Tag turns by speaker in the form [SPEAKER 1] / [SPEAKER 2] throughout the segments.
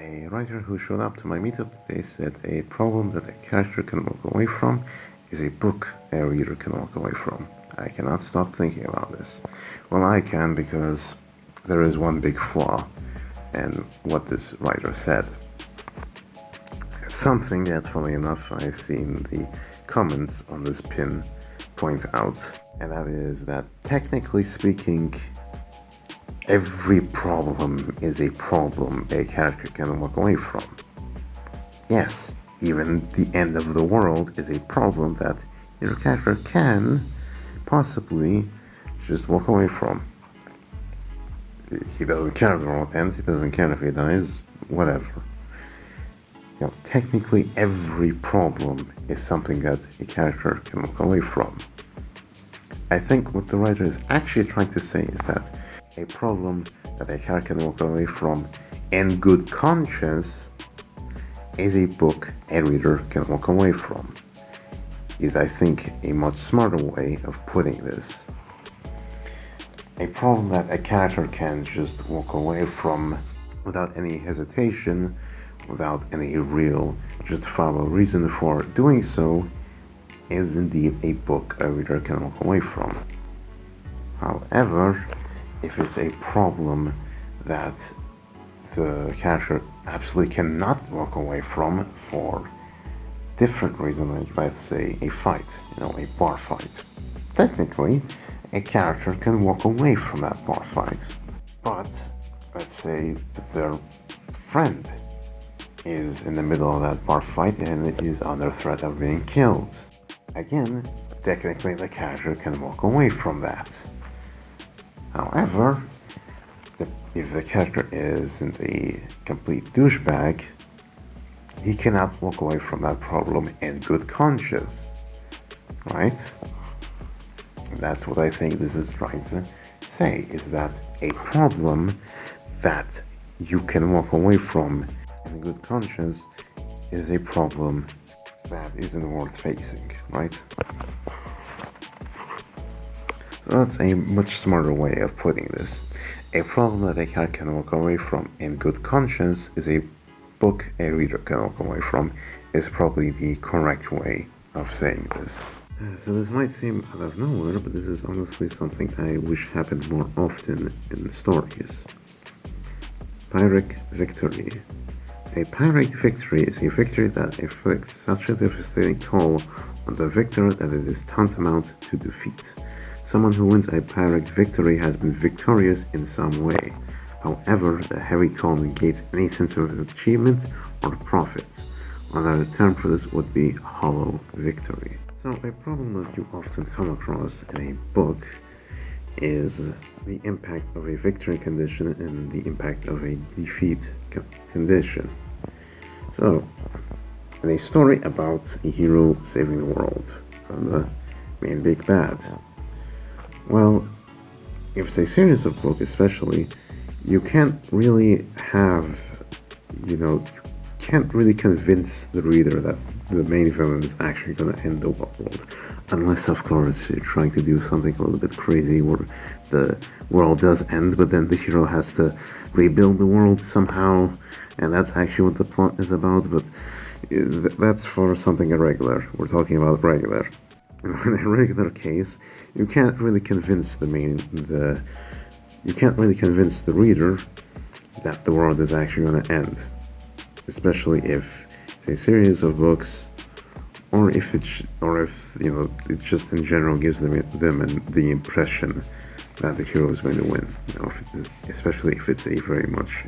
[SPEAKER 1] A writer who showed up to my meetup today said a problem that a character can walk away from is a book a reader can walk away from. I cannot stop thinking about this. Well, I can, because there is one big flaw in what this writer said. Something that, funny enough, I see in the comments on this pin point out, and that is that, technically speaking, every problem is a problem a character can walk away from. Yes, even the end of the world is a problem that your character can possibly just walk away from. He doesn't care if the world ends, he doesn't care if he dies, whatever. Technically every problem is something that a character can walk away from. I think what the writer is actually trying to say is that a problem that a character can walk away from in good conscience is a book a reader can walk away from. Is, I think, a much smarter way of putting this. A problem that a character can just walk away from without any hesitation, without any real justifiable reason for doing so, is indeed a book a reader can walk away from. However, if it's a problem that the character absolutely cannot walk away from for different reasons, like, let's say, a fight, a bar fight, technically a character can walk away from that bar fight. But let's say their friend is in the middle of that bar fight and it is under threat of being killed. Again, technically the character can walk away from that. However, if the character isn't a complete douchebag, he cannot walk away from that problem in good conscience, right? That's what I think this is trying to say, is that a problem that you can walk away from in good conscience is a problem that isn't worth facing, right? So that's a much smarter way of putting this. A problem that a character can walk away from in good conscience is a book a reader can walk away from, is probably the correct way of saying this. So this might seem out of nowhere, but this is honestly something I wish happened more often in stories. Pyrrhic victory. A Pyrrhic victory is a victory that inflicts such a devastating toll on the victor that it is tantamount to defeat. Someone who wins a Pyrrhic victory has been victorious in some way. However, the heavy toll negates any sense of achievement or profit. Another term for this would be hollow victory. So a problem that you often come across in a book is the impact of a victory condition and the impact of a defeat condition. So, in a story about a hero saving the world from the main big bad, well, if it's a series of books especially, you can't really have, can't really convince the reader that the main villain is actually going to end the world. Unless, of course, you're trying to do something a little bit crazy where the world does end, but then the hero has to rebuild the world somehow, and that's actually what the plot is about, but that's for something irregular. We're talking about regular. In a regular case, you can't really convince the reader that the world is actually going to end. Especially if it's a series of books, or if it just in general gives them the impression that the hero is going to win. Especially if it's a very much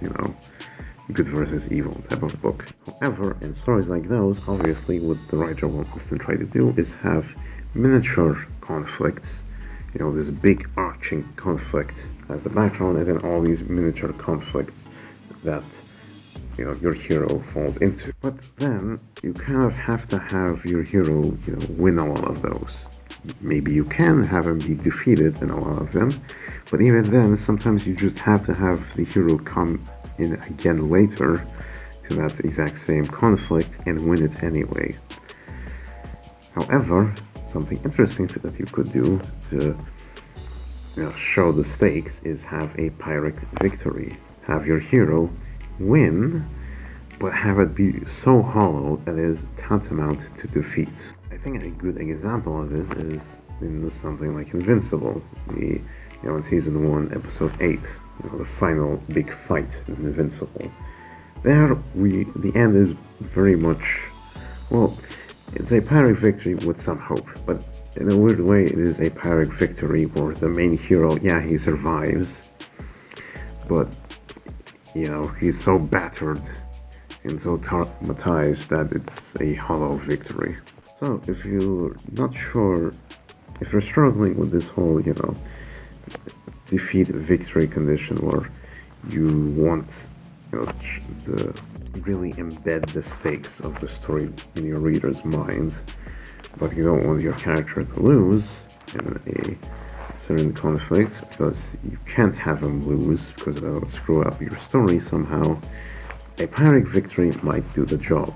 [SPEAKER 1] good versus evil type of book. However, in stories like those, obviously what the writer will often try to do is have miniature conflicts. This big arching conflict as the background, and then all these miniature conflicts that your hero falls into. But then you kind of have to have your hero, win a lot of those. Maybe you can have him be defeated in a lot of them, but even then, sometimes you just have to have the hero come in again later to that exact same conflict and win it anyway. However, something interesting that you could do to show the stakes is have a Pyrrhic victory. Have your hero win but have it be so hollow that it is tantamount to defeat. I think a good example of this is in something like Invincible, in season 1, episode 8, the final big fight in Invincible. There, the end is very much, well, it's a Pyrrhic victory with some hope, but in a weird way, it is a Pyrrhic victory where the main hero, yeah, he survives, but, he's so battered and so traumatized that it's a hollow victory. So, if you're not sure, if you're struggling with this whole, defeat victory condition where you want, the really embed the stakes of the story in your reader's minds, but you don't want your character to lose in a certain conflict because you can't have him lose because that'll screw up your story somehow. A Pyrrhic victory might do the job.